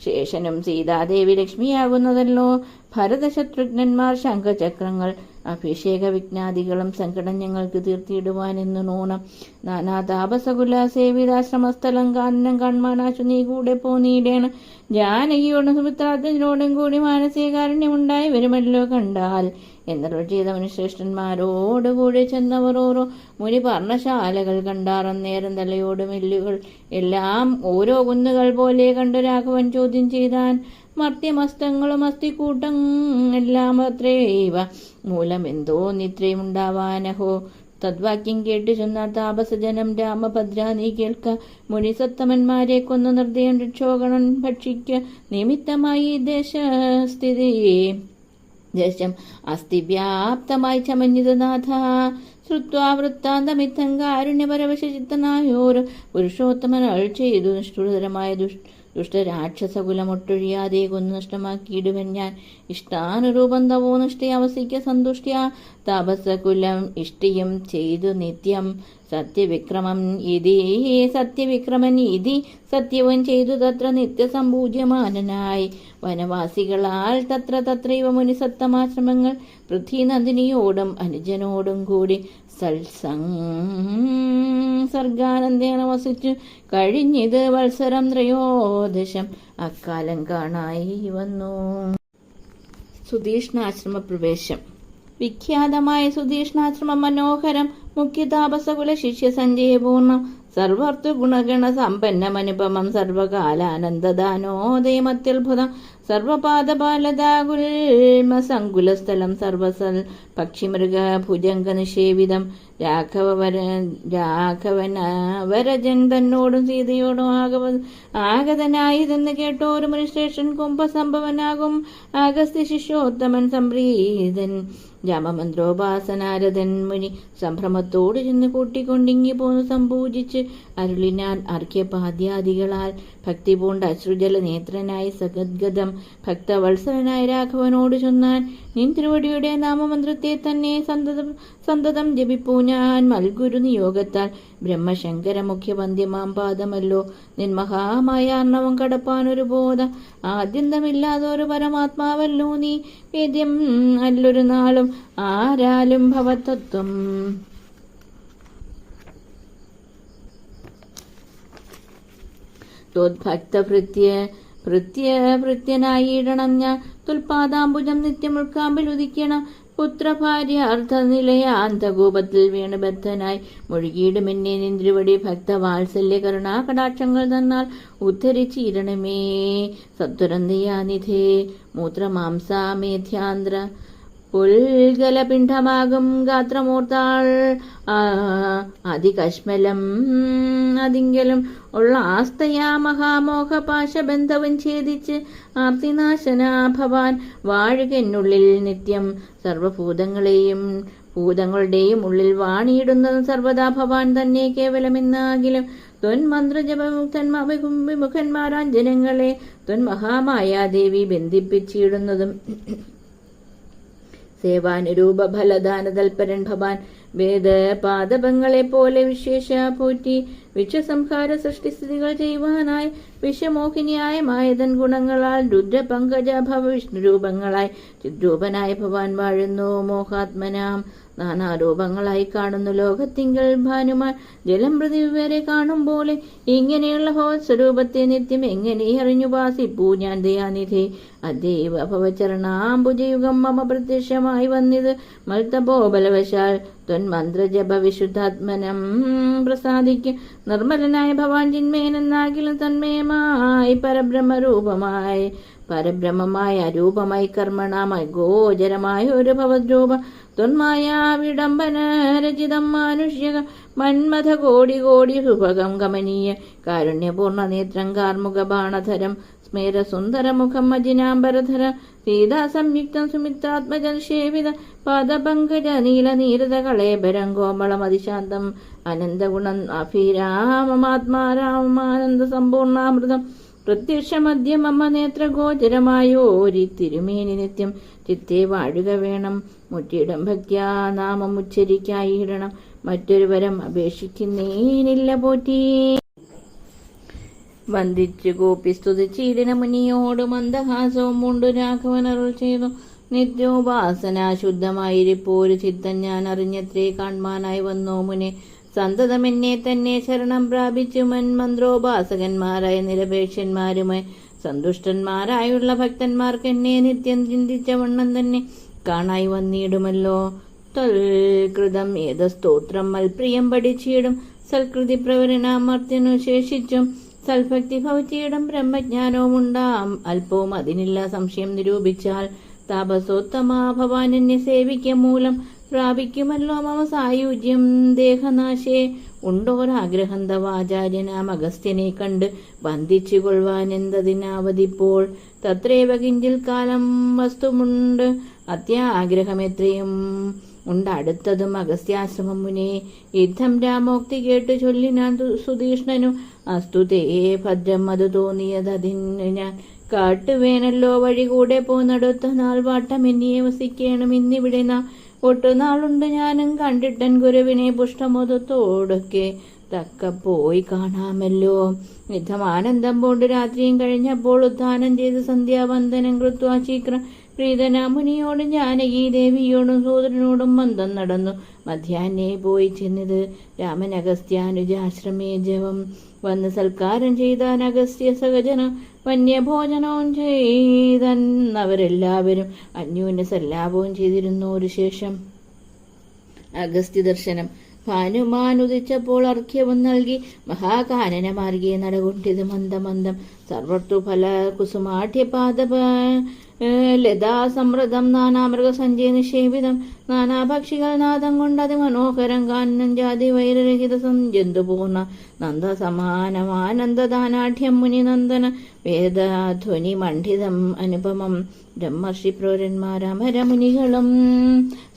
ശേഷനും സീതാദേവി ലക്ഷ്മിയാകുന്നതല്ലോ. ഭരതശത്രുഘ്നന്മാർ ശംഖചക്രങ്ങൾ അഭിഷേക വിജ്ഞാദികളും സങ്കടം ഞങ്ങൾക്ക് തീർത്തിയിടുവാനെന്നു നൂണം. നാനാ താപസകുല സേവിതാശ്രമസ്ഥലം കാനനം കാൺമാനാശു നീ കൂടെ പോന്നീടേണം. ജാനകിയോടും സുമിത്രാർജുനോടും കൂടി മാനസികാരുണ്യമുണ്ടായി വരുമല്ലോ കണ്ടാൽ എന്നരുൾ ചെയ്തവന് ശ്രേഷ്ഠന്മാരോടുകൂടി ചെന്നവർ ഓരോ മുനി പർണശാലകൾ കണ്ടാറന്നേരം തലയോട് മെല്ലുകൾ എല്ലാം ഓരോ കുന്നുകൾ പോലെ കണ്ടു രാഘവൻ ചോദ്യം ചെയ്താൻ. മർത്യമസ്തങ്ങളും അസ്ഥിക്കൂട്ടം എല്ലാം അത്രേവ മൂലമെന്തോ നിദ്രയുണ്ടാവാനഹോ. തദ്വാക്യം കേട്ടു ചെന്ന താപസജനം രാമഭദ്ര നീ കേൾക്ക. മുനിസത്തമന്മാരെ കൊന്നു നിർദ്ദയം രക്ഷോഗണൻ ഭക്ഷിക്ക നിമിത്തമായി ദേശം അസ്ഥിവ്യാപ്തമായി ചമഞ്ഞിതനാഥ. ശ്രുത്വാ വൃത്താന്തമിത്തം കാരുണ്യപരവശചിത്തനായോർ പുരുഷോത്തമൻ അൾ ചെയ്തു. നിഷ്ഠുരതരമായ ദുഷ്ടരാക്ഷസകുലമൊട്ടൊഴിയാതെ കൊന്നു നഷ്ടമാക്കിയിടുവൻ ഞാൻ. ഇഷ്ടാനുരൂപം തവോ നിഷ്ഠയവസിക്ക സന്തുഷ്ട്യാ താപസകുലം ഇഷ്ടിയും ചെയ്തു നിത്യം. സത്യവിക്രമൻ ഇതി സത്യവും ചെയ്തു തത്ര നിത്യസമ്പൂജ്യമാനനായി. വനവാസികളാൽ തത്രൈവ മുനിസത്തമാശ്രമങ്ങൾ പൃഥ്വീനന്ദിനിയോടും അനുജനോടും കൂടി സർഗാനന്ദേന വസിച്ചു കഴിഞ്ഞത് വത്സരം ത്രയോദശം അക്കാലം കാണായി വന്നു. സുധീഷ്ണാശ്രമ പ്രവേശം. വിഖ്യാതമായ സുധീഷ്ണാശ്രമം മനോഹരം മുഖ്യതാപസകുല ശിഷ്യ സഞ്ജയപൂർണം സർവർത്തു ഗുണഗണ സമ്പന്നമനുപമം സർവകാലാനന്ദദാനോദയമത്യത്ഭുതം സർവപാദപാലതാകുൽമസങ്കുലസ്ഥലം സർവസൽ പക്ഷിമൃഗ ഭുജംഗ നിഷേവിതം. രാഘവനവരജൻ തന്നോടും സീതയോടും ആഗതനായതെന്ന് കേട്ടോരു മുനിശ്രേഷ്ഠൻ കുംഭസംഭവനാകും അഗസ്ത്യ ശിഷ്യോത്തമൻ സംപ്രീതൻ. രാമമന്ത്രോപാസനാരദൻ മുനി സംഭ്രമത്തോട് ചെന്ന് കൂട്ടിക്കൊണ്ടിങ്ങി പോന്നു സംപൂജിച്ച് അരുളിനാൻ. അർഘ്യപാദ്യാദികളാൽ ഭക്തി പൂണ്ട അശ്രുജല നേത്രനായി സഗദ്ഗതം ഭക്തവത്സരനായ രാഘവനോട് ചൊന്നാൻ. നിൻ തിരുവടിയുടെ നാമമന്ത്രത്തെ തന്നെ സന്തതം ജപിപ്പൂ ഞാൻ. മൽഗുരു നിയോഗത്താൽ ബ്രഹ്മശങ്കര മുഖ്യവന്ധ്യമാം പാദമല്ലോ നിൻ മഹാമായ അർണവം കടപ്പാനൊരു ബോധ. ആദ്യന്തമില്ലാതൊരു പരമാത്മാവല്ലോ നീ. വേദ്യം അല്ലൊരു നാളും ആരാലും ഭവതത്വം. ഭൃത്യനായിടണം ഞാൻ തുൽപാദാംബുജം നിത്യം ഉൾക്കാമ്പിൽ ഉദിക്കണം. പുത്രഭാര്യാർത്ഥനിലയാന്തകൂപത്തിൽ വീണ് ബദ്ധനായി മുഴുകിയിടുമെന്നെ നിന്ദ്രിവടി ഭക്തവാത്സല്യ കരുണാകടാക്ഷങ്ങൾ തന്നാൽ ഉദ്ധരിച്ചിരണമേ. സത്വരന്തയാനിധേ മൂത്രമാംസാമേധ്യാന്ധ്ര പുൽഗലപിണ്ഡമാകും ഗാത്രമൂർത്താൾ അതികശ്മലം അതിങ്കലും ഉള്ള ആസ്തയാ മഹാമോഹപാശബന്ധവും ഛേദിച്ച് ആർത്തിനാശനാ ഭവാൻ വാഴുകെന്നുള്ളിൽ നിത്യം ഭൂതങ്ങളുടെയും ഉള്ളിൽ വാണിയിടുന്നതും സർവദാ ഭവാൻ തന്നെ കേവലമെന്നാകിലും വിമുഖന്മാരാഞ്ജനങ്ങളെ മഹാമായാദേവി ബന്ധിപ്പിച്ചിടുന്നതും സേവാനുരൂപ ഫലദാന തൽപരൻ ഭവാൻ വേദപാദപങ്ങളെ പോലെ വിശേഷ പോറ്റി വിശ്വസംഹാര സൃഷ്ടിസ്ഥിതികൾ ചെയ്യുവാനായി വിശ്വമോഹിനിയായ മായതൻ ഗുണങ്ങളാൽ രുദ്രപങ്കജ ഭവ വിഷ്ണുരൂപങ്ങളായി ചിദ്രൂപനായ ഭവാൻ വാഴുന്നു മോഹാത്മനാം. നാനാരൂപങ്ങളായി കാണുന്നു ലോകത്തിങ്കൽ ഭാനുമാൻ ജലം പ്രതി വരെ കാണും പോലെ ഇങ്ങനെയുള്ള സ്വരൂപത്തെ നിത്യം എങ്ങനെ അറിഞ്ഞുപാസിപ്പൂ ഞാൻ ദയാനിധി. അദ്വൈവ ഭവചരണാംബുജയുഗം മമ പ്രത്യക്ഷമായി വന്നിത് മൽത്തപോബലവശാൽ ത്വന്മന്ത്രജപ വിശുദ്ധാത്മനം പ്രസാദിക്കും. നിർമ്മലനായ ഭവാൻ ചിന്മേനെന്നാകിലും തന്മയമായി പരബ്രഹ്മമായ അരൂപമായി കർമ്മണമായി ഗോചരമായ ഒരു ഭവദ്രൂപം ത്വന്മായാവിഡംബന രചിതം മാനുഷ്യ മന്മഥ കോടി കോടി സുഭകം ഗമനീയ കാരുണ്യപൂർണ്ണ നേത്രം കാർമുക ബാണധരം സ്മേര സുന്ദരമുഖം അജിനാംബരധര സീതാ സംയുക്തം സുമിത്രാത്മജൽഷേവിത പാദപങ്കജ നീലനീരത കളേബരം കോമളം അതിശാന്തം അനന്തഗുണം അഭിരാമമാത്മാരാമാനന്ദ സമ്പൂർണാമൃതം പ്രത്യക്ഷമദ്യ മമ നേത്രഗോചരമായോരി തിരുമേനി നിത്യം ചിത്തെ വാഴുക വേണം. മുറ്റിയിടം ഭക്ത്യാ നാമം ഉച്ചരിക്കായിടണം. മറ്റൊരു വരം അപേക്ഷിക്കുന്നേനില്ല പോറ്റി. വന്ദിച്ചു കൂപ്പി സ്തുതിച്ചിടിന മുനിയോട് മന്ദഹാസവും മുണ്ടു രാഘവനരുൾ ചെയ്തു. നിത്യോപാസന ശുദ്ധമായിരിപ്പോരു ചിത്തം ഞാൻ അറിഞ്ഞത്രേ കാൺമാനായി വന്നോ മുനെ. സന്തതമെന്നെ തന്നെ ശരണം പ്രാപിച്ചു മന്ത്രോപാസകന്മാരായ നിരപേക്ഷന്മാരുമായി സന്തുഷ്ടന്മാരായുള്ള ഭക്തന്മാർക്ക് എന്നെ നിത്യം ചിന്തിച്ച വണ്ണം തന്നെ കാണായി വന്നിടുമല്ലോ. തൽകൃതം ഏത സ്തോത്രം മൽപ്രിയം പഠിച്ചിടും സൽകൃതി പ്രവരനാമർത്യനു ശേഷിച്ചും സൽഭക്തി ഭവത്തിയിടും ബ്രഹ്മജ്ഞാനവും ഉണ്ടാം അല്പവും അതിനില്ല സംശയം നിരൂപിച്ചാൽ. താപസോത്തമാ ഭവാൻ എന്നെ സേവിക്ക മൂലം പ്രാപിക്കുമല്ലോ മമ സായുജ്യം ദേഹനാശേ. ഉണ്ടോരാഗ്രഹം തവാചാര്യനാം അഗസ്ത്യനെ കണ്ട് വന്ദിച്ചു കൊള്ളുവാൻ എന്തതിനാവതിപ്പോൾ. തത്രേവ കിഞ്ചിൽ കാലം വസ്തുമുണ്ട് അത്യാഗ്രഹം എത്രയും ഉണ്ട് അടുത്തതും അഗസ്ത്യാശ്രമം മുനേ. യുദ്ധം രാമോക്തി കേട്ടു ചൊല്ലിനാൻ സുതീഷ്ണനു. അസ്തുതേ ഭദ്രം അത് തോന്നിയതതിന് ഞാൻ കാട്ടുവേനല്ലോ വഴി കൂടെ പോന്നടുത്ത നാൾ വാട്ടം എന്നിയെ വസിക്കണം ഇന്നിവിടെ നാം ഒട്ടുനാളുണ്ട് ഞാനും കണ്ടിട്ടൻ ഗുരുവിനെ പുഷ്ടമോദത്തോടൊക്കെ തക്ക പോയി കാണാമല്ലോ. യുദ്ധം ആനന്ദം പൂണ്ട് രാത്രിയും കഴിഞ്ഞപ്പോൾ ഉദ്ധാനം ചെയ്ത് സന്ധ്യാവന്ദനം കൃത്വാ ശീഘ്രം പ്രീതനാ മുനിയോടും ജാനകി ദേവിയോടും സൂദരനോടും മന്ദം നടന്നു. മധ്യാഹ്നേ പോയി ചെന്നത് രാമൻ അഗസ്ത്യാനുജാശ്രമേ ജവം വന്ന് സൽക്കാരം ചെയ്താൻ അഗസ്ത്യ സഹജന വന്യഭോജനവും ചെയ്തവരെല്ലാവരും അന്യോന്യ സല്ലാപവും ചെയ്തിരുന്നു. ഒരു ശേഷം അഗസ്ത്യ ദർശനം. ഭാനുമാനുദിച്ചപ്പോൾ അർഘ്യവും നൽകി മഹാകാനന മാർഗേ നടകൊണ്ടിത് മന്ദമന്ദം സർവർത്തു ഫല കുസുമാഠ്യപാദപ ലതാ സമൃദ്ധം നാനാമൃഗസഞ്ജയ നിഷേവിതം നാനാഭക്ഷികൾ നാദം കൊണ്ടതി മനോഹരം കാനനം ജാതി വൈരരഹിത ജന്തുപൂർണ നന്ദ സമാനമാനന്ദദാനാഢ്യം മുനിനന്ദന വേദധ്വനി മണ്ഡിതം അനുപമം ബ്രഹ്മർഷി പ്രൗരന്മാരമരമുനികളും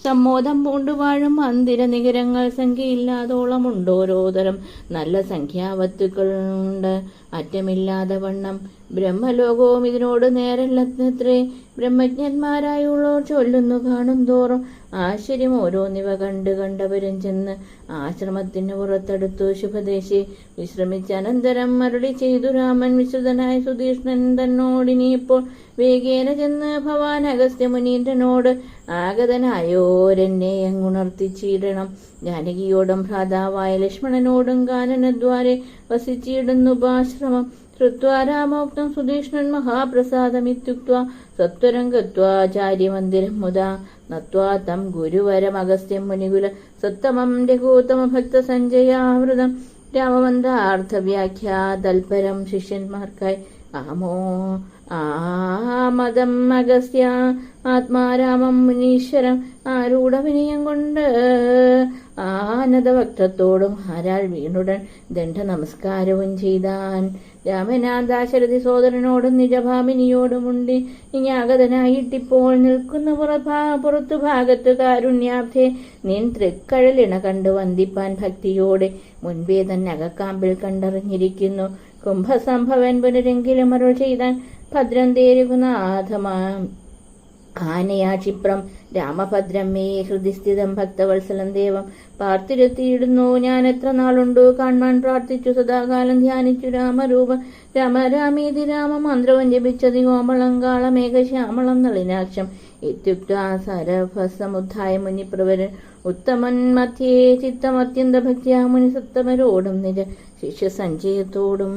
സമ്മോദം പൂണ്ടുവാഴും മന്ദിര നികരങ്ങൾ സംഖ്യയില്ലാതോളമുണ്ടോരോതരം നല്ല സംഖ്യാവത്തുക്കളുണ്ട് അറ്റമില്ലാതെ വണ്ണം. ബ്രഹ്മലോകവും ഇതിനോട് നേരല്ലത്രേ ബ്രഹ്മജ്ഞന്മാരായുള്ളോർ ചൊല്ലുന്നു കാണും തോറും ആശ്ചര്യം ഓരോന്നിവ കണ്ടവരും ചെന്ന് ആശ്രമത്തിന് പുറത്തെടുത്തു. ശുഭദേശി വിശ്രമിച്ച അനന്തരം അരുളി ചെയ്തു രാമൻ വിശ്രുതനായ സുതീഷ്ണൻ തന്നോടിനിപ്പോൾ വേഗേന ചെന്ന് ഭവാൻ അഗസ്ത്യമുനീന്ദ്രനോട് ആഗതനായോരെന്നെ അങ്ങുണർത്തിച്ചിടണം. ജാനകിയോടും ഭ്രാതാവായ ലക്ഷ്മണനോടും കാനനദ്വാരെ വസിച്ചിടുന്നുപാശ്രമം ശ്രുത്വാ രാമോക്തം സുധീഷ്ണൻ മഹാപ്രസാദമിത്യുക്ത്വാ സത്വരം ഗത്വാചാര്യമന്ദിരം മുദാ നത്വാ തം ഗുരുവരമഗസ്ത്യം മുനികുല സത്തമം രഘൂത്തമഭക്തസഞ്ജയാവൃതം രാമമന്ത്രാർത്ഥവ്യാഖ്യാ തൽപരം ശിഷ്യന്മാർക്കായി ആമദം അഗസ്ത്യ ആത്മാരാമം മുനീശ്വരം ആരൂഢവിനയം കൊണ്ട് ആനന്ദഭക്തത്തോടും ആരാൾ വീണുടൻ ദണ്ഡ നമസ്കാരവും ചെയ്താൻ. രാമനാ ദാശരഥി സോദരനോടും നിജഭാമിനിയോടുമുണ്ട് ഇങ്ങാഗതനായിട്ടിപ്പോൾ നിൽക്കുന്ന പുറത്തു ഭാഗത്ത് കാരുണ്യാബ്ധേ നിൻ തൃക്കഴലിണ കണ്ടു വന്ദിപ്പാൻ ഭക്തിയോടെ മുൻപേ തന്നെ അകക്കാമ്പിൽ കണ്ടറിഞ്ഞിരിക്കുന്നു. കുംഭസംഭവൻ പുനരെങ്കിലും അരുൾ ചെയ്താൻ ഭദ്രം തേരുകുനാഥമാം ആനയാ ക്ഷിപ്രം രാമഭദ്രം മേ ഹൃദിസ്ഥിതം ഭക്തവത്സലം ദേവം പാർത്തിരുത്തിയിടുന്നു. ഞാൻ എത്ര നാളുണ്ടു കാണാൻ പ്രാർത്ഥിച്ചു സദാകാലം ധ്യാനിച്ചു രാമരൂപം. രാമേതി രാമമന്ത്രവും ജപിച്ചതി കോമളം കാളമേഘശ്യാമളം നളിനാക്ഷം ഇത്യുക്താ സരഭസമുദ്ധായ മുനിപ്രവരൻ ഉത്തമൻ മധ്യേ ചിത്തമത്യന്ത ഭക്തിയാ മുനി സത്തമരോടും നിജ ശിഷ്യ സഞ്ജയത്തോടും